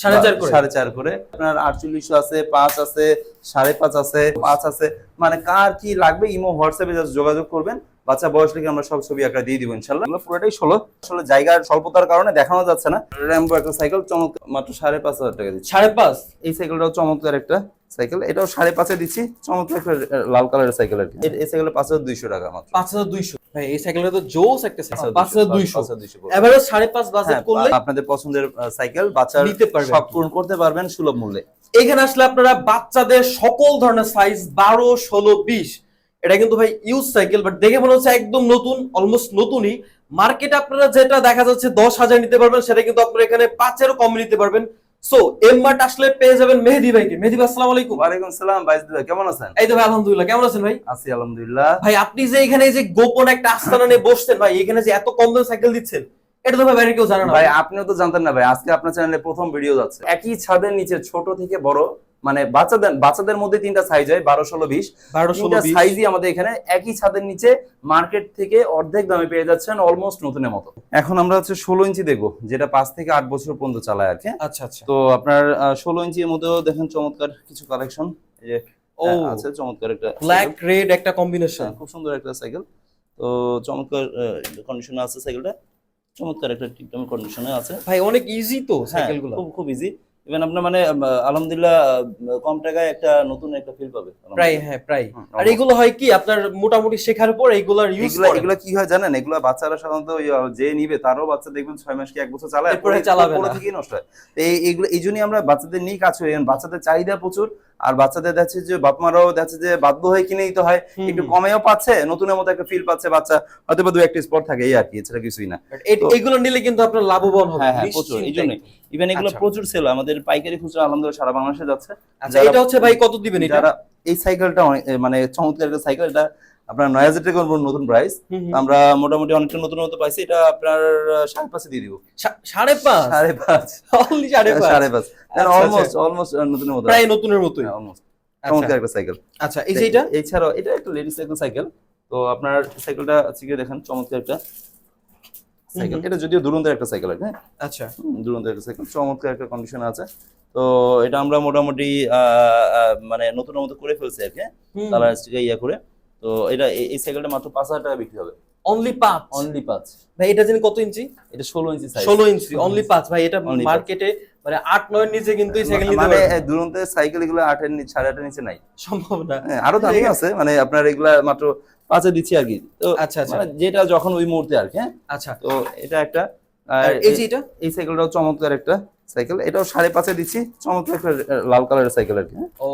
4.5 করে 4.5 করে আপনার 48 আছে, 5 আছে, 5.5 আছে, 5 আছে, মানে কার কি লাগবে ইমো হোয়াটসঅ্যাপে জাস্ট যোগাযোগ করবেন। বাচ্চা বয়স লিখে আমরা সব ছবি আঁকা দিয়ে দিব ইনশাআল্লাহ। এগুলো পুরোটাই 16, আসলে জায়গার স্বল্পতার কারণে দেখানো যাচ্ছে না। র্যাম্বো একটা সাইকেল চমৎকার, মাত্র 5.5 হাজার টাকা দিচ্ছি। 5.5। এই সাইকেলটাও চমৎকার একটা সাইকেল, এটাও 5.5 দিচ্ছি, চমৎকার একটা লাল কালারের সাইকেল আর কি। এই সাইকেলের 5,200 টাকা মাত্র। 5,200 ভাই, এই সাইকেলটা তো জোস একটা সাইকেল। 5,200 5,200 এভারেজ 5.5 বাজেট করলে আপনাদের পছন্দের সাইকেল বাচ্চার নিতে পারবেন, শখ পূরণ করতে পারবেন সুলভ মূল্যে। এখানে আসলে আপনারা বাচ্চাদের সকল ধরনের সাইজ 12, 16, 20, এটা কিন্তু ভাই ইউজ সাইকেল, বাট দেখে মনে হচ্ছে একদম নতুন, অলমোস্ট নতুনই। মার্কেটে আপনারা যেটা দেখা যাচ্ছে 10,000 নিতে পারবেন, সেটা কিন্তু আপনারা এখানে 5-এরও কম নিতে পারবেন। সো এমমার্ট আসলে পেয়ে যাবেন মেহেদী ভাইকে। মেহেদী ভাই আসসালামু আলাইকুম। ওয়ালাইকুম আসসালাম ভাই, কেমন আছেন? এই তো ভাই আলহামদুলিল্লাহ, কেমন আছেন ভাই? আছি আলহামদুলিল্লাহ। ভাই আপনি যে এখানে যে গোপন একটা আস্তানা নিয়ে বসছেন ভাই, এখানে যে এত কম দামে সাইকেল দিচ্ছেন, এটা তো ভাই বাইরে কেউ জানে না ভাই। আপনিও তো জানতেন না ভাই, আজকে আপনার চ্যানেলে প্রথম ভিডিও যাচ্ছে। একই ছাদের নিচে ছোট থেকে বড়, মানে বাচ্চাদের মধ্যে 3টা সাইজ হয়, 12, 16, 20। 12, 16, 20 সাইজই আমাদের এখানে একই ছাদের নিচে মার্কেট থেকে অর্ধেক দামে পেয়ে যাচ্ছেন, অলমোস্ট নতুনের মতো। এখন আমরা হচ্ছে 16 ইঞ্চি দেখবো, যেটা 5 থেকে 8 বছর পর্যন্ত চালায় আর কি। আচ্ছা আচ্ছা। তো আপনার 16 ইঞ্চির মধ্যেও দেখেন চমৎকার কিছু কালেকশন আছে, চমৎকার একটা ব্ল্যাক রেড একটা কম্বিনেশন, খুব সুন্দর একটা সাইকেল। তো চমৎকার কন্ডিশনে আছে সাইকেলটা, চমৎকার একটা টিপটপ কন্ডিশনে আছে ভাই। অনেক ইজি তো সাইকেলগুলো, খুব ইজি। ইভেন আপনার মানে আলহামদুলিল্লাহ কম টাকায় একটা নতুন একটা ফিল পাবে প্রায়। হ্যাঁ প্রায়। আর এগুলো হয় কি আপনার মোটামুটি শেখার পর এগুলার ইউজ করে। এগুলা কি হয় জানেন, এগুলা বাচ্চারা সাধারণত যে নিবে তারও বাচ্চা দেখবেন 6 মাস কি 1 বছর চালায়, এরপরে চালাবে না, ঠিকই নষ্ট হয়। এইগুলো এই জন্যই আমরা বাচ্চাদের নিয়ে কাজ করি, বাচ্চাদের চাহিদা প্রচুর। আর বাচ্চাদের দেখছে যে বাপ মারাও দেখছে যে বাধ্য হয়ে কিনেই তো হয়, একটু কমেও পাচ্ছে, নতুনের মতো একটা ফিল পাচ্ছে বাচ্চা, হয়তো বা 2-1 স্পট থাকে, এই আর কি, এছাড়া কিছুই না। এগুলো নিলে কিন্তু আপনার লাভবান হবে। হ্যাঁ প্রচুর, এই জন্যই ইভেন এগুলো প্রচুর সেল, আমাদের পাইকারি খুচরা আলহামদুলিল্লাহ সারা বাংলাদেশে যাচ্ছে। আচ্ছা, এটা হচ্ছে ভাই কত দিবেন এটা? এই সাইকেলটা মানে চমৎকার একটা সাইকেল, এটা আপনার 9,000 টাকা নতুন প্রাইস। আমরা মোটামুটি অনেকটা নতুন মতো পাইছি, এটা আপনার 5.5 দিয়ে দিব। 5.5 অনলি 5.5 অলমোস্ট নতুনের মতো, প্রায় নতুনের মতোই অলমোস্ট। চমৎকার একটা সাইকেল। আচ্ছা, এই যে এটা, এছাড়াও এটা একটা লেডিস সাইকেল। তো আপনার সাইকেলটা চিকে দেখেন, চমৎকার একটা সাইকেল। এটা যদিও দুরন্তের একটা সাইকেল, হ্যাঁ আচ্ছা, দুরন্তের একটা সাইকেল, চমৎকার একটা কন্ডিশন আছে। তো এটা আমরা মোটামুটি মানে নতুনের মতো করে ফেলছি আর কি, কালার স্টিকার ইয়া করে। তো এটা এই সাইকেলটা মাত্র 5,000 টাকা বিক্রি হবে। অনলি 5 ভাই। এটা জানি কত ইঞ্চি? এটা 16 ইঞ্চি সাইজ। 16 ইঞ্চি অনলি 5 ভাই। এটা মার্কেটে মানে 8-9 এর নিচে কিন্তু এই সাইকেল নিতে পারবেন। মানে দুরন্তের সাইকেল এগুলো 8 এর নিচে, 8.5 এর নিচে নাই, সম্ভব না। আরো দামি আছে, মানে আপনার এগুলা মাত্র 5 এ দিচ্ছি আর কি। তো আচ্ছা আচ্ছা, যেটা যখন ওই মুহূর্তে আর কি। হ্যাঁ আচ্ছা। তো এটা একটা, আর এই যে এটা, এই সাইকেলটাও চমৎকার একটা সাইকেল, এটাও 5.5 দিচ্ছি, চমৎকার একটা লাল কালারের সাইকেল আর কি। ও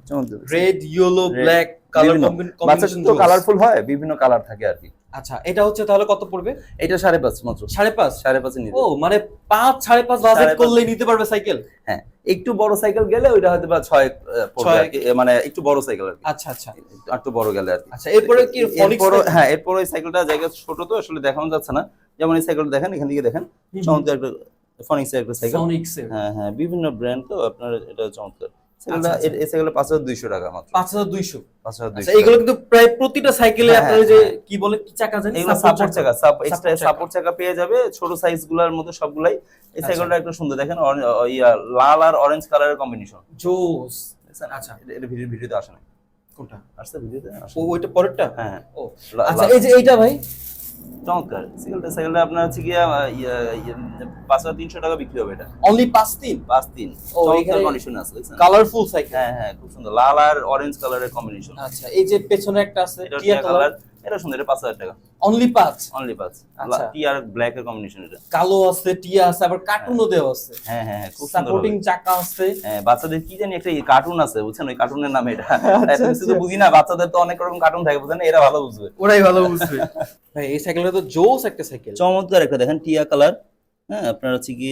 চমৎকার, red, yellow, black colour combination তো কালারফুল হয়, বিভিন্ন কালার থাকে আর কি। আচ্ছা, এটা হচ্ছে তাহলে কত পড়বে? এটা 5.5 মাত্র। 5.5 নিতে। ও মানে 5-5.5 বাজেট করলেই নিতে পারবে সাইকেল। হ্যাঁ, একটু বড় সাইকেল গেলে ওইটা হয়তো বা 6 পড়বে আর কি, মানে একটু বড় সাইকেল আর কি। আচ্ছা আচ্ছা, একটু বড় গেলে আর কি। আচ্ছা, এরপরে কি ফনিক্স? হ্যাঁ, এরপর এই সাইকেলটা জায়গা ছোট তো আসলে দেখানো যাচ্ছে না। যেমন এই সাইকেলটা দেখেন, এখান থেকে দেখেন, চমৎকার একটা ফনিক্সের একটা সাইকেল। হ্যাঁ বিভিন্ন ব্র্যান্ড, তো আপনার এটা চমৎকার সাইকেলটা। এই সাইকেলটা 5,200 টাকা মাত্র। 5,200। 5,200। আচ্ছা, এগুলো কিন্তু প্রায় প্রতিটা সাইকেলে আপনারা যে কি বলে, কি চাকা জানেন, এগুলো সাপোর্ট চাকা, এক্সট্রা সাপোর্ট চাকা পেয়ে যাবে, ছোট সাইজ গুলার মধ্যে সবগুলাই। এই সাইকেলটা একটু সুন্দর, দেখেন লাল আর অরেঞ্জ কালারের কম্বিনেশন, জোস। আচ্ছা, এটা ভিডিওতে আসে না। কোনটা আসছে ভিডিওতে? ও ওইটা পরেরটা। হ্যাঁ। ও আচ্ছা, এই যে এইটা ভাই চমৎকার সাইকেলটা আপনার হচ্ছে গিয়া 5,300 টাকা বিক্রি হবে। এটা অনলি 5.3 ও এখানে কন্ডিশন আছে, দেখছেন? Colourful cycle. হ্যাঁ খুব সুন্দর, লাল আর অরেঞ্জ কালারের কম্বিনেশন। আচ্ছা, এই যে পেছনে একটা আছে টিয়া কালার, এটা সুন্দর, এটা 5,000 টাকা অনলি 5। আচ্ছা, টিয়া আর ব্ল্যাক এর কম্বিনেশন। এটা কালো আছে, টিয়া আছে, আবার কার্টুনও দেওয়া আছে। হ্যাঁ খুব সুন্দর সাপোর্টিং চাকা আছে। হ্যাঁ, বাচ্চাদের কি জানি একটা কার্টুন আছে, বুঝছেন? ওই কার্টুনের নাম এটা। এত কিছু তো বুঝি না, বাচ্চাদের তো অনেক রকম কার্টুন থাকে, বুঝেন? এরা ভালো বুঝবে, ওরাই ভালো বুঝবে। ভাই এই সাইকেলটা তো জোস একটা সাইকেল, চমৎকার একটা, দেখেন টিয়া কালার। হ্যাঁ, আপনার হচ্ছে কি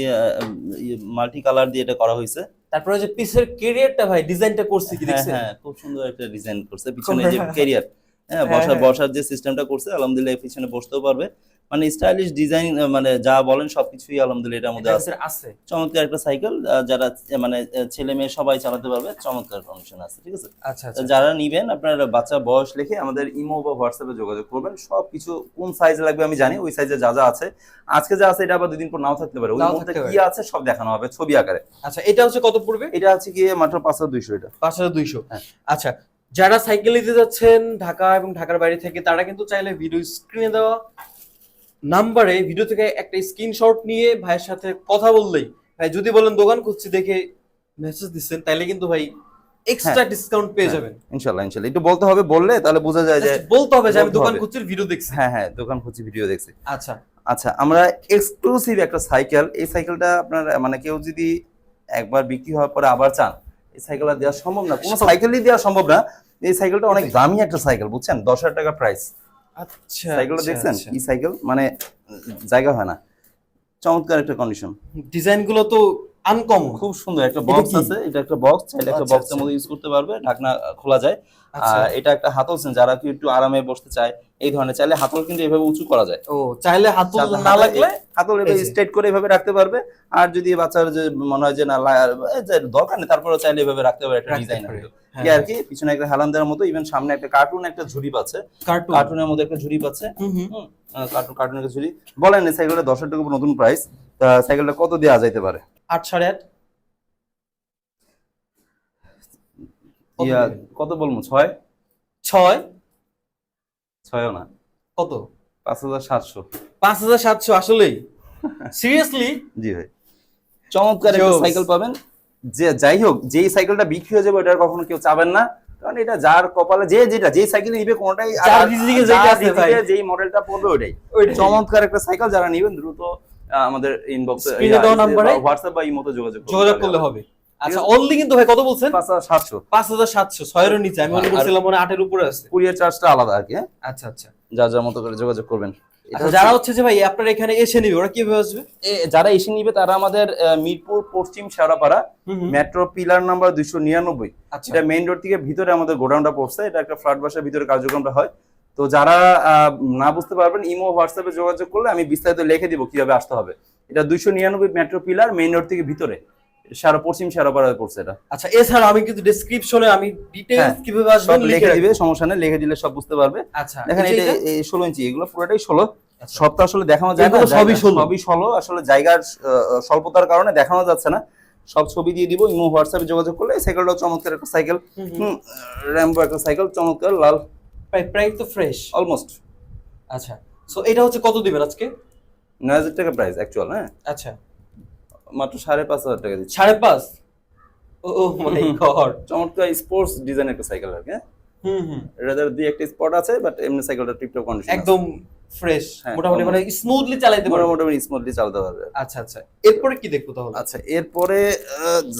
মাল্টি কালার দিয়ে এটা করা হয়েছে। তারপরে যে পিছের ক্যারিয়ারটা ভাই ডিজাইনটা করছে কি দেখছেন? হ্যাঁ খুব সুন্দর একটা ডিজাইন করছে পিছনে যে ক্যারিয়ার। হ্যাঁ, বসার যে সিস্টেমটা করছে, আলহামদুলিল্লাহ পিছনে বসতেও পারবে। মানে স্টাইলিশ ডিজাইন, মানে যা বলেন সবকিছুই আলহামদুলিল্লাহ এটার মধ্যে আছে। আছে। চমৎকার একটা সাইকেল, যারা মানে ছেলে মেয়ে সবাই চালাতে পারবে, চমৎকার কন্ডিশন আছে, ঠিক আছে। আচ্ছা তো আচ্ছা। যারা নিবেন আপনার বাচ্চা বয়স লিখে আমাদের ইমো বা হোয়াটসঅ্যাপে যোগাযোগ করবেন, সবকিছু কোন সাইজ লাগবে আমি জানি, ওই সাইজে যা যা আছে আজকে যা আছে এটা আবার 2 দিন পর নাও থাকতে পারে, ওই নাও মুহূর্তে থাকতে কি আছে সব দেখানো হবে ছবি আকারে। আচ্ছা, এটা হচ্ছে কত পড়বে? এটা আছে কি মাত্র 5200 এটা। 5200। হ্যাঁ। আচ্ছা, যারা সাইকেল নিতে যাচ্ছেন ঢাকা এবং ঢাকার বাইরে থেকে, তারা কিন্তু চাইলে ভিডিও স্ক্রিনে দেওয়া নাম্বারে ভিডিও থেকে একটা স্ক্রিনশট নিয়ে ভাইয়ের সাথে কথা বললেই, ভাই যদি বলেন দোকান খুঁজছি দেখে মেসেজ দিচ্ছেন, তাইলে কিন্তু ভাই এক্সট্রা ডিসকাউন্ট পেয়ে যাবেন। ইনশাআল্লাহ ইনশাআল্লাহ একটু বলতে হবে, বললে তাহলে বোঝা যায় যে Just বলতে হবে যে আমি বলতে দোকান হবে। খুঁজছি, ভিডিও দেখছি। হ্যাঁ হ্যাঁ দোকান খুঁজি ভিডিও দেখছি। আচ্ছা আচ্ছা, আমরা এক্সক্লুসিভ একটা সাইকেল, এই সাইকেলটা আপনার মানে কেউ যদি একবার বিক্রি হওয়ার পরে আবার চান, এই সাইকেলটা দেওয়া সম্ভব না, কোনো সাইকেলই দেওয়া সম্ভব না। এই সাইকেলটা অনেক দামি একটা সাইকেল, বুঝছেন, 10,000 টাকা প্রাইস। আচ্ছা, সাইকেলটা দেখছেন, এই সাইকেল মানে জায়গা হয় না, চমৎকার একটা কন্ডিশন। ডিজাইন গুলো তো আনকমন। খুব সুন্দর একটা বক্স কি? আছে, এটা একটা বক্স, চাইলে একটা আচ্ছা, বক্সের আচ্ছা। মধ্যে ইউজ করতে পারবে, ঢাকনা খোলা যায়। আচ্ছা। আর এটা একটা হাতল সেন, যারা কি একটু আরামে বসতে চায় এই ধরনের, চাইলে হাতল কিন্তু এভাবে উঁচু করা যায়। ও, চাইলে হাতল চাইলে না লাগলে হাতল এভাবে এই যে। স্ট্রেট করে এভাবে রাখতে পারবে। আর যদি বাচ্চার যে মনে হয় যে না যে দরকার নেই, তারপরে চাইলে এভাবে রাখতে পারবে, একটা রাখতে ডিজাইন পারে। হলো হ্যাঁ, কি আর কি। পিছনে একটা হেলান দেওয়ার মতো, ইভেন সামনে একটা কার্টুন, একটা ঝুড়ি পাচ্ছে, কার্টুন। কার্টুনের মধ্যে একটা ঝুড়ি পাচ্ছে। হুম হুম। কার্টুনের একটা ঝুড়ি। বলেন এই সাইকেলটা 10,000 টাকা নতুন প্রাইস, সাইকেলটা কত দেওয়া যাইতে পারে? 8 8.5। কত ইয়া, দিবেন? কত বলবো? 6? 6? 6ও না, কত? 5,700। 5700? আসলেই? সিরিয়াসলি? জি ভাই, চমৎকার একটা Jokes. সাইকেল পাবেন। যে যাই হোক, যেই সাইকেলটা বিক্রি হয়ে যাবে ওটা কখনো কেউ চাবেন না, কারণ এটা যার কপালে যে যেটা, যেই সাইকেল নিবে কোনটাই যার রিজিকে যেটা আছে ভাই। যেই মডেলটা পড়বে ওটাই। ওইটাই। চমৎকার একটা সাইকেল, যারা নিবেন দ্রুত আমাদের ইনবক্সে Screen-এ দেওয়া নাম্বারে হোয়াটসঅ্যাপ বা ইমোতে যোগাযোগ করলে হবে। আচ্ছা, অনলি কিন্তু ভাই কত বলছেন? 5,700। 5700, 6 এর নিচে। আমি মনে আর- করছিলাম মনে 8 এর উপরে আছে। কুরিয়ার চার্জটা আলাদা আর কি, হ্যাঁ? আচ্ছা আচ্ছা। যার যার মতো করে যোগাযোগ করবেন। আচ্ছা, যারা হচ্ছে যে ভাই আপনার এখানে এসে নিবে, ওরা কিভাবে আসবে? যারা এসে নিবে তারা আমাদের মিরপুর পশ্চিম শেওড়াপাড়া মেট্রো পিলার নাম্বার 299, আচ্ছা। এটা মেইন রোড থেকে ভিতরে আমাদের গোডাউনটা পড়ছে, এটা একটা ফ্ল্যাট বাসার ভিতরে কার্যক্রমটা হয়। তো যারা না বুঝতে পারবেন, ইমো হোয়াটসঅ্যাপে যোগাযোগ করলে আমি বিস্তারিত লিখে দিব কিভাবে আসতে হবে। এটা 299 মেট্রো পিলার, মেইন রোড থেকে ভিতরে, পশ্চিম শেওড়াপাড়ায় পড়ছে এটা। আচ্ছা, এছাড়া আমি কিন্তু ডেসক্রিপশনে আমি ডিটেইলস হ্যাঁ, কিভাবে সব আসবেন লিখে দিবে, সমস্যা নেই, লিখে দিলে সব বুঝতে পারবে। আচ্ছা, দেখেন এই যে এটা এটা? 16 ইঞ্চি, এগুলো পুরোটাই 16। আচ্ছা। সব তো আসলে দেখানো যায় না, এগুলো সবই 16? সবই 16, আসলে জায়গার স্বল্পতার কারণে দেখানো যাচ্ছে না। সব ছবি দিয়ে দিব, ইমো হোয়াটসঅ্যাপে যোগাযোগ করলে। এই সাইকেলটাও চমৎকার একটা সাইকেল, র্যাম্বো একটা সাইকেল, চমৎকার লাল, প্রাইস তো ফ্রেশ অলমোস্ট। আচ্ছা, সো এটা হচ্ছে কত দিবেন আজকে? 9,000 টাকা প্রাইস অ্যাকচুয়াল, হ্যাঁ, আচ্ছা, মাত্র 5,500 টাকা দিচ্ছি। 5.5? ও মাই গড। চমৎকার স্পোর্টস ডিজাইন একটা সাইকেল আর কি, হ্যাঁ। এটাতে দুই একটা স্পট আছে, বাট এমনি সাইকেলটা টিপটপ কন্ডিশন, একদম ফ্রেশ, হ্যাঁ, মোটামুটি মানে স্মুথলি চালাতে পারবো। মোটামুটি স্মুথলি চালাতে পারবে। আচ্ছা আচ্ছা, এরপরে কি দেখবো তাহলে? আচ্ছা, এরপরে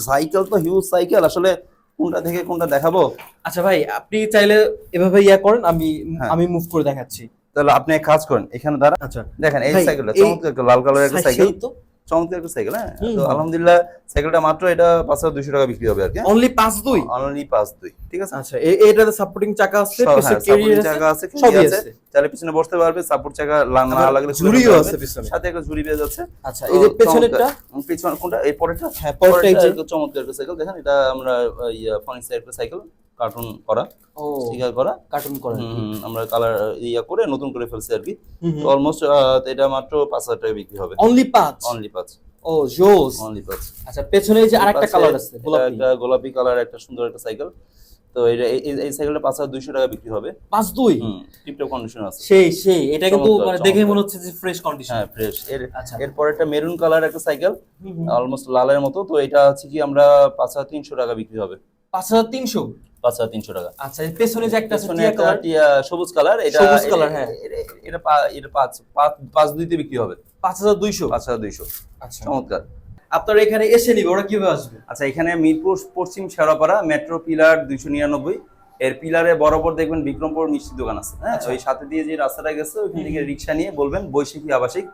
সাইকেল তো হিউজ সাইকেল, আসলে কোনটা থেকে কোনটা দেখাবো? আচ্ছা ভাই, আপনি চাইলে এভাবে করেন, আমি হ্যাঁ। আমি মুভ করে দেখাচ্ছি। তাহলে আপনি এক কাজ করেন, এখানে দাঁড়া, আচ্ছা দেখেন এই ভাই, সাইকেলটা এই চমৎকার একটা লাল কালারের একটা সাইকেল, সেই তো চমৎকার একটা সাইকেল, হ্যাঁ। হুম, তো হুম। আলহামদুলিল্লাহ সাইকেলটা মাত্র এটা 5,200 টাকা বিক্রি হবে আর কি, অনলি 5.2? অনলি 5,200, ঠিক আছে। আচ্ছা, এটাতে সাপোর্টিং চাকা আছে, সব, পিছে হ্যাঁ, ক্যারিয়ার supporting আছে, চাকা আছে, সবই সবই আছে। আছে, চাইলে পিছনে বসতে পারবে, সাপোর্ট চাকা না আবার লাগলে খুলে ঝুড়িও নিতে আছে পারবে। পিছনে। সাথে একটা ঝুড়ি পেয়ে যাচ্ছে। আচ্ছা, এই যে পেছনেরটা? পিছন কোনটা? এই পরেরটা? হ্যাঁ, পরেরটা এই যে। একটা চমৎকার একটা সাইকেল, দেখেন এটা আমরা ফনিক্সের একটা সাইকেল, কার্টুন করা, ও, স্টিকার করা, কার্টুন করেন। আমরা কালার করে নতুন করে ফেলছি আর কি। তো অলমোস্ট এটা মাত্র 5,000 টাকা বিক্রি হবে, অনলি 5? অনলি 5, ও জোস। অনলি 5। আচ্ছা, পেছনে এই যে আরেকটা কালার আছে, এটা গোলাপি। একটা গোলাপি কালার, একটা সুন্দর একটা সাইকেল। তো এই সাইকেলটা 5,200 টাকা বিক্রি হবে, 5.2? টিপটপ কন্ডিশন আছে, সেই এটা কিন্তু চমৎকার, মানে দেখে চমৎকার। মনে হচ্ছে যে ফ্রেশ কন্ডিশন। হ্যাঁ ফ্রেশ। আচ্ছা। এরপর একটা মেরুন কালার একটা সাইকেল, অলমোস্ট লালের মতো। তো এটা হচ্ছে কি আমরা 5,300 টাকা বিক্রি হবে, 5,300? 5,300 টাকা। আচ্ছা, এই পেছনে যে একটা আছে পেছনে টিয়া একটা কালার, সবুজ কালার, এটা সবুজ কালার, হ্যাঁ। এটা 5,200 তে বিক্রি হবে, 5,200? 5,200, আচ্ছা, চমৎকার। আপনারা এখানে এসে নিবে, ওরা কিভাবে আসবে? আচ্ছা, এখানে মিরপুর পশ্চিম শেওড়াপাড়া মেট্রো পিলার 299, এর পিলারে বরাবর দেখবেন বিক্রমপুর মিষ্টির দোকান আছে, হ্যাঁ। আচ্ছা। ওই সাথে দিয়ে যে রাস্তাটা গেছে ওইখান থেকে রিক্সা নিয়ে বলবেন বৈশাখী আবাসিক,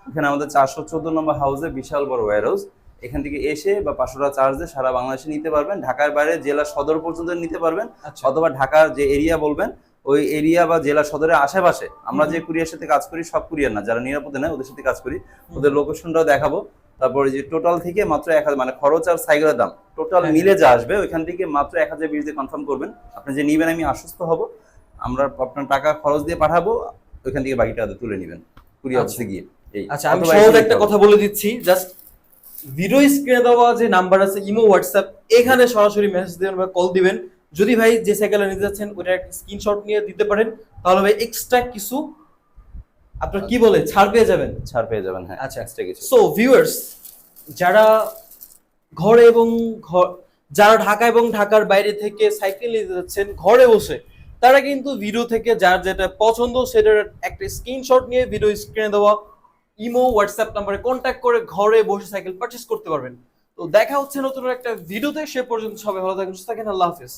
এখানে আমাদের 414 নম্বর হাউসে বিশাল বড় ওয়্যার হাউস। এখান থেকে এসে বা 500 টাকা চার্জ দিয়ে সারা বাংলাদেশে নিতে পারবেন, ঢাকার বাইরে জেলা সদর পর্যন্ত নিতে পারবেন, আচ্ছা। অথবা ঢাকার যে এরিয়া বলবেন ওই এরিয়া বা জেলা সদরের আশেপাশে আমরা যে কুরিয়ার সাথে কাজ করি, সব কুরিয়ার না, যারা নিরাপদে নেয় ওদের সাথে কাজ করি, ওদের লোকেশনটাও দেখাবো। তারপরে যে টোটাল থেকে মাত্র 1000, মানে খরচ আর সাইকেলের দাম টোটাল হ্যাঁ। মিলে যা আসবে ওইখান থেকে মাত্র 1020 দিয়ে কনফার্ম করবেন। আপনি যে নিবেন আমি আশ্বস্ত হব, আমরা আপনার টাকা খরচ দিয়ে পাঠাবো, ওইখান থেকে বাকি টাকা তুলে নেবেন কুরিয়ার অফিসে গিয়ে। এই আচ্ছা, আমি অথবা সহজ এসে একটা নিতে কথা হবে। বলে দিচ্ছি, জাস্ট ভিডিও স্ক্রিনে দেওয়া যে নাম্বার আছে ইমো হোয়াটসঅ্যাপ, এখানে সরাসরি মেসেজ দিবেন বা কল দিবেন। যদি ভাই যে সাইকেলটা নিতে যাচ্ছেন ওটার একটা স্ক্রিনশট নিয়ে দিতে পারেন, তাহলে ভাই এক্সট্রা কিছু আপনার কি বলে ছাড় পেয়ে যাবেন। ছাড় পেয়ে যাবেন, হ্যাঁ আচ্ছা, এক্সট্রা কিছু। সো ভিউয়ার্স, যারা ঘরে এবং যারা ঢাকা এবং ঢাকার বাইরে থেকে সাইকেল নিতে যাচ্ছেন ঘরে বসে, তারা কিন্তু ভিডিও থেকে যার যেটা পছন্দ সেটার একটা স্ক্রিনশট নিয়ে ভিডিও স্ক্রিনে দেওয়া ইমো হোয়াটসঅ্যাপ নাম্বারে কন্ট্যাক্ট করে ঘরে বসে সাইকেল পারচেজ করতে পারবেন। তো দেখা হচ্ছে নতুন একটা ভিডিওতে, সে পর্যন্ত সবাই ভালো থাকুন, সুস্থ থাকেন, আল্লাহ হাফেজ।